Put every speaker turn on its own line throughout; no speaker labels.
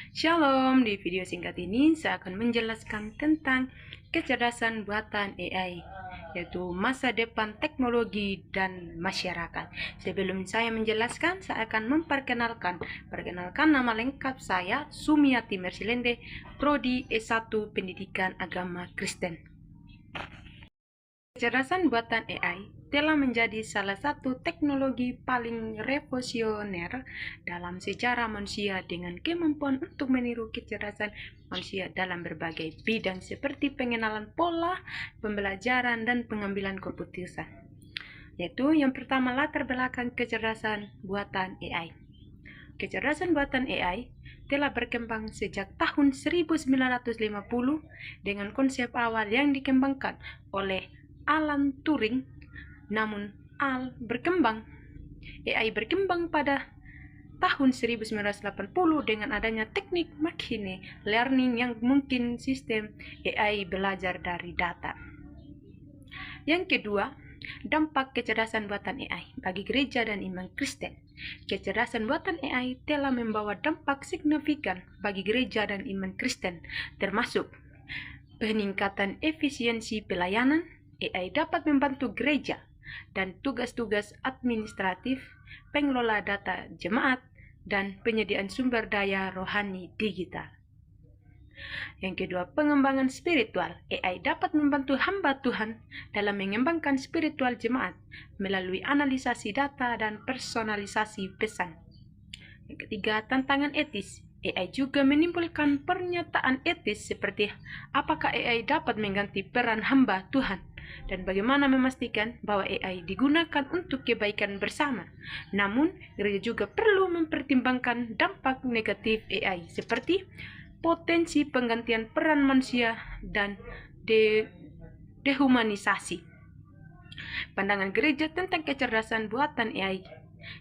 Shalom, di video singkat ini saya akan menjelaskan tentang kecerdasan buatan AI, yaitu masa depan teknologi dan masyarakat. Sebelum saya menjelaskan, saya akan memperkenalkan nama lengkap saya, Sumiati Mersilende, Prodi S1 Pendidikan Agama Kristen. Kecerdasan buatan AI telah menjadi salah satu teknologi paling revolusioner dalam sejarah manusia dengan kemampuan untuk meniru kecerdasan manusia dalam berbagai bidang seperti pengenalan pola, pembelajaran, dan pengambilan keputusan. Yaitu yang pertama, latar belakang kecerdasan buatan AI. Kecerdasan buatan AI telah berkembang sejak tahun 1950 dengan konsep awal yang dikembangkan oleh Alan Turing. Namun AI berkembang pada tahun 1980 dengan adanya teknik machine learning yang mungkin sistem AI belajar dari data. Yang kedua, dampak kecerdasan buatan AI bagi gereja dan iman Kristen. Kecerdasan buatan AI telah membawa dampak signifikan bagi gereja dan iman Kristen, termasuk peningkatan efisiensi pelayanan. AI dapat membantu gereja dan tugas-tugas administratif, pengelola data jemaat, dan penyediaan sumber daya rohani digital. Yang kedua, pengembangan spiritual. AI dapat membantu hamba Tuhan dalam mengembangkan spiritual jemaat melalui analisasi data dan personalisasi pesan. Yang ketiga, tantangan etis. AI juga menimbulkan pernyataan etis seperti apakah AI dapat mengganti peran hamba Tuhan dan bagaimana memastikan bahwa AI digunakan untuk kebaikan bersama. Namun, gereja juga perlu mempertimbangkan dampak negatif AI seperti potensi penggantian peran manusia dan dehumanisasi. Pandangan gereja tentang kecerdasan buatan AI.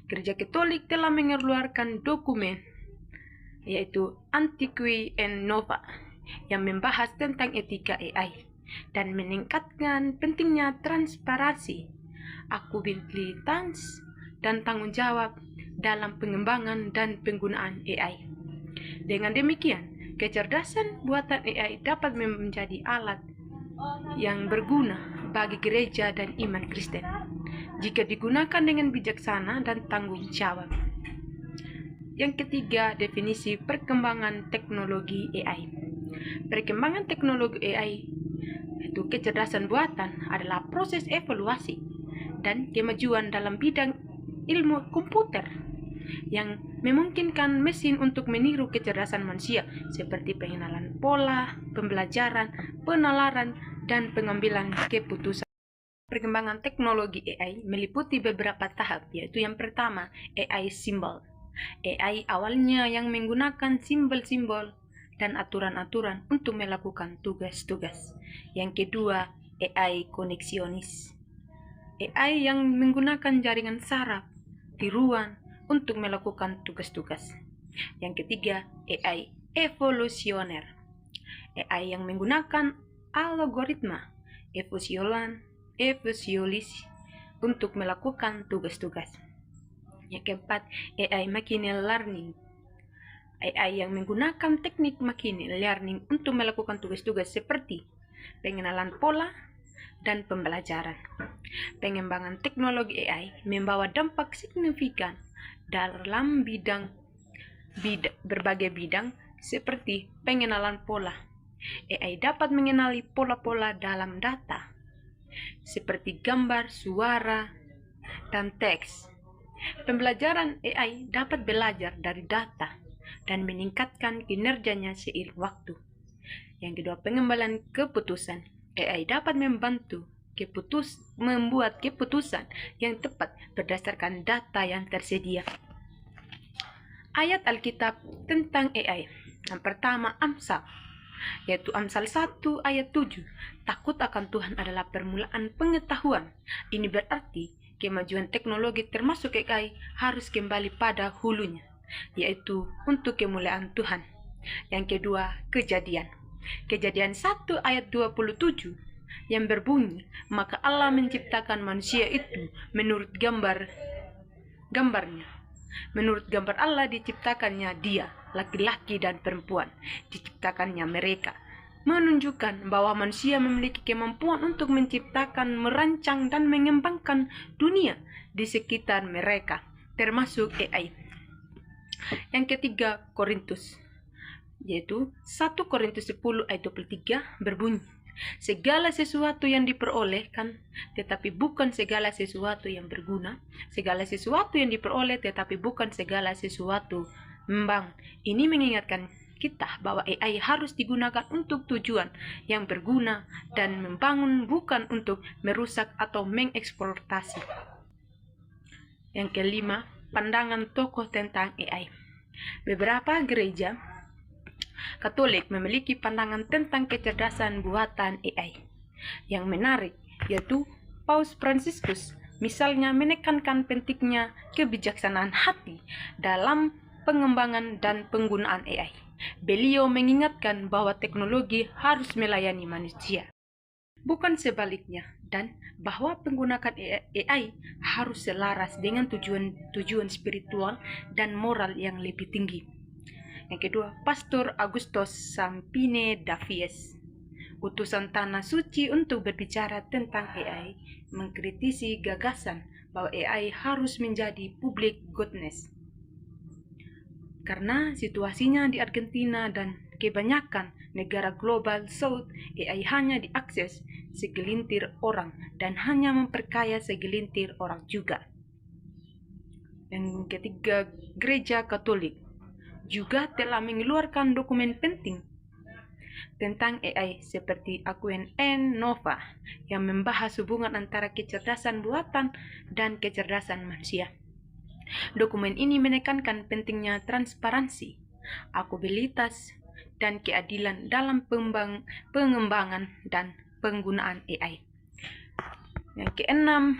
Gereja Katolik telah mengeluarkan dokumen yaitu Antiqui and Nova yang membahas tentang etika AI dan meningkatkan pentingnya transparansi, akuntabilitas, dan tanggung jawab dalam pengembangan dan penggunaan AI. Dengan demikian, kecerdasan buatan AI dapat menjadi alat yang berguna bagi gereja dan iman Kristen jika digunakan dengan bijaksana dan tanggung jawab. Yang ketiga, definisi perkembangan teknologi AI. Perkembangan teknologi AI, yaitu kecerdasan buatan, adalah proses evaluasi dan kemajuan dalam bidang ilmu komputer yang memungkinkan mesin untuk meniru kecerdasan manusia seperti pengenalan pola, pembelajaran, penalaran, dan pengambilan keputusan. Perkembangan teknologi AI meliputi beberapa tahap, yaitu yang pertama, AI simbol. AI awalnya yang menggunakan simbol-simbol dan aturan-aturan untuk melakukan tugas-tugas. Yang kedua, AI koneksionis. AI yang menggunakan jaringan saraf tiruan untuk melakukan tugas-tugas. Yang ketiga, AI evolusioner. AI yang menggunakan algoritma evolusionis untuk melakukan tugas-tugas. Yang keempat, AI machine learning. AI yang menggunakan teknik machine learning untuk melakukan tugas-tugas seperti pengenalan pola dan pembelajaran. Pengembangan teknologi AI membawa dampak signifikan dalam berbagai bidang seperti pengenalan pola. AI dapat mengenali pola-pola dalam data seperti gambar, suara, dan teks. Pembelajaran AI dapat belajar dari data dan meningkatkan kinerjanya seiring waktu. Yang kedua, pengambilan keputusan. AI dapat membantu membuat keputusan yang tepat berdasarkan data yang tersedia. Ayat Alkitab tentang AI. Yang pertama, Amsal, yaitu Amsal 1 ayat 7. Takut akan Tuhan adalah permulaan pengetahuan. Ini berarti kemajuan teknologi termasuk AI harus kembali pada hulunya, yaitu untuk kemuliaan Tuhan. Yang kedua, Kejadian 1 ayat 27 yang berbunyi, maka Allah menciptakan manusia itu menurut gambarnya. Menurut gambar Allah diciptakannya dia, laki-laki dan perempuan diciptakannya mereka, menunjukkan bahwa manusia memiliki kemampuan untuk menciptakan, merancang, dan mengembangkan dunia di sekitar mereka, termasuk AI. Yang ketiga, Korintus, yaitu 1 Korintus 10 ayat 23 berbunyi, segala sesuatu yang diperolehkan, tetapi bukan segala sesuatu yang berguna. Segala sesuatu yang diperoleh, tetapi bukan segala sesuatu membangun. Ini mengingatkan kita bahwa AI harus digunakan untuk tujuan yang berguna dan membangun, bukan untuk merusak atau mengeksploitasi. Yang kelima, pandangan tokoh tentang AI. Beberapa gereja Katolik memiliki pandangan tentang kecerdasan buatan AI yang menarik, yaitu Paus Fransiskus misalnya menekankan pentingnya kebijaksanaan hati dalam pengembangan dan penggunaan AI. Beliau mengingatkan bahwa teknologi harus melayani manusia, bukan sebaliknya, dan bahwa penggunaan AI harus selaras dengan tujuan spiritual dan moral yang lebih tinggi. Yang kedua, Pastor Augustus Sampine Davies, utusan Tanah Suci untuk berbicara tentang AI, mengkritisi gagasan bahwa AI harus menjadi public goodness. Karena situasinya di Argentina dan kebanyakan negara global South, AI hanya diakses segelintir orang dan hanya memperkaya segelintir orang juga. Yang ketiga, Gereja Katolik juga telah mengeluarkan dokumen penting tentang AI seperti Aquen N. Nova yang membahas hubungan antara kecerdasan buatan dan kecerdasan manusia. Dokumen ini menekankan pentingnya transparansi, akuntabilitas, dan keadilan dalam pengembangan dan penggunaan AI. Yang keenam,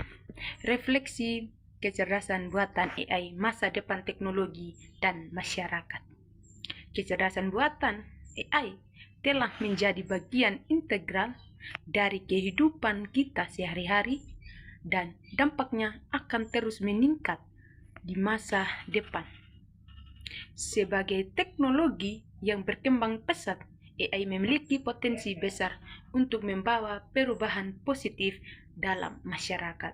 refleksi kecerdasan buatan AI, masa depan teknologi dan masyarakat. Kecerdasan buatan AI telah menjadi bagian integral dari kehidupan kita sehari-hari dan dampaknya akan terus meningkat di masa depan. Sebagai teknologi yang berkembang pesat, AI memiliki potensi besar untuk membawa perubahan positif dalam masyarakat,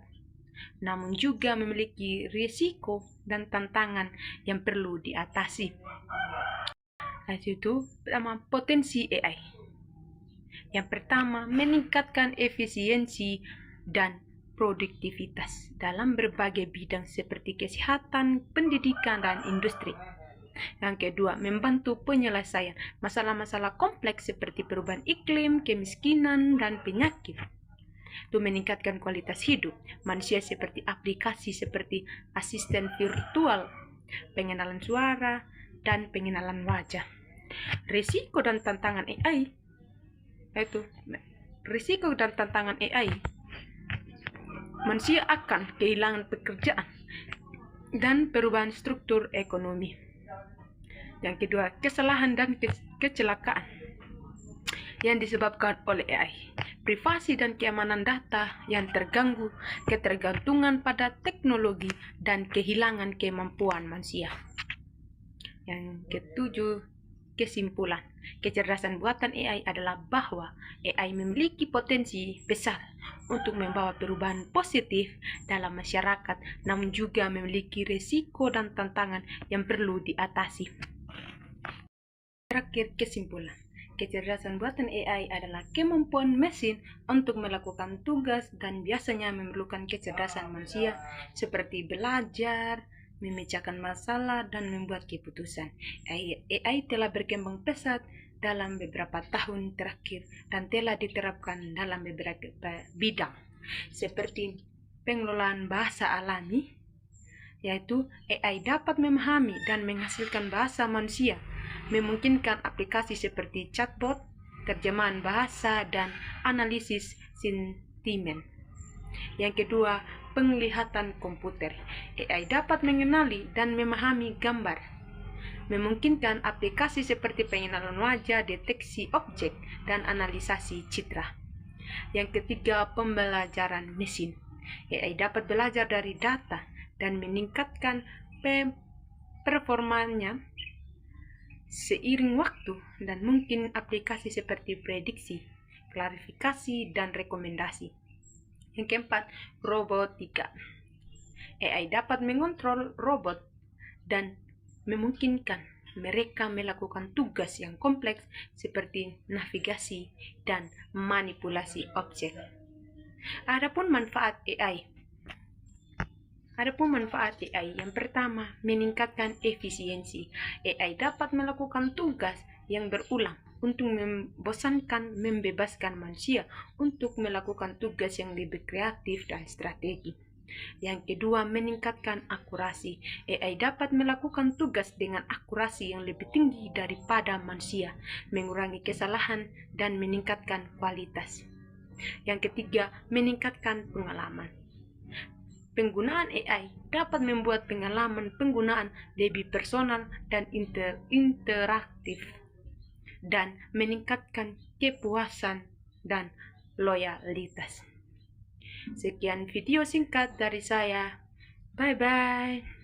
namun juga memiliki risiko dan tantangan yang perlu diatasi. Yaitu pertama, potensi AI. Yang pertama, meningkatkan efisiensi dan produktivitas dalam berbagai bidang seperti kesehatan, pendidikan, dan industri. Yang kedua, membantu penyelesaian masalah-masalah kompleks seperti perubahan iklim, kemiskinan, dan penyakit. Itu meningkatkan kualitas hidup manusia seperti aplikasi seperti asisten virtual, pengenalan suara, dan pengenalan wajah. Risiko dan tantangan AI, yaitu risiko dan tantangan AI, manusia akan kehilangan pekerjaan dan perubahan struktur ekonomi. Yang kedua, kesalahan dan kecelakaan yang disebabkan oleh AI, privasi dan keamanan data yang terganggu, ketergantungan pada teknologi, dan kehilangan kemampuan manusia. Yang ketujuh, kesimpulan. Kecerdasan buatan AI adalah bahwa AI memiliki potensi besar untuk membawa perubahan positif dalam masyarakat, namun juga memiliki risiko dan tantangan yang perlu diatasi. Terakhir, kesimpulan. Kecerdasan buatan AI adalah kemampuan mesin untuk melakukan tugas dan biasanya memerlukan kecerdasan manusia seperti belajar, memecahkan masalah, dan membuat keputusan. AI telah berkembang pesat dalam beberapa tahun terakhir dan telah diterapkan dalam beberapa bidang seperti pengelolaan bahasa alami, yaitu AI dapat memahami dan menghasilkan bahasa manusia, memungkinkan aplikasi seperti chatbot, terjemahan bahasa, dan analisis sentimen. Yang kedua, penglihatan komputer. AI dapat mengenali dan memahami gambar, memungkinkan aplikasi seperti pengenalan wajah, deteksi objek, dan analisasi citra. Yang ketiga, pembelajaran mesin. AI dapat belajar dari data dan meningkatkan performanya seiring waktu dan mungkin aplikasi seperti prediksi, klarifikasi, dan rekomendasi. Yang keempat, robotika. AI dapat mengontrol robot dan memungkinkan mereka melakukan tugas yang kompleks seperti navigasi dan manipulasi objek. Adapun manfaat AI yang pertama, meningkatkan efisiensi. AI dapat melakukan tugas yang berulang untuk membebaskan manusia untuk melakukan tugas yang lebih kreatif dan strategi. Yang kedua, meningkatkan akurasi. AI dapat melakukan tugas dengan akurasi yang lebih tinggi daripada manusia, mengurangi kesalahan dan meningkatkan kualitas. Yang ketiga, meningkatkan pengalaman. Penggunaan AI dapat membuat pengalaman penggunaan lebih personal dan interaktif dan meningkatkan kepuasan dan loyalitas. Sekian video singkat dari saya. Bye-bye.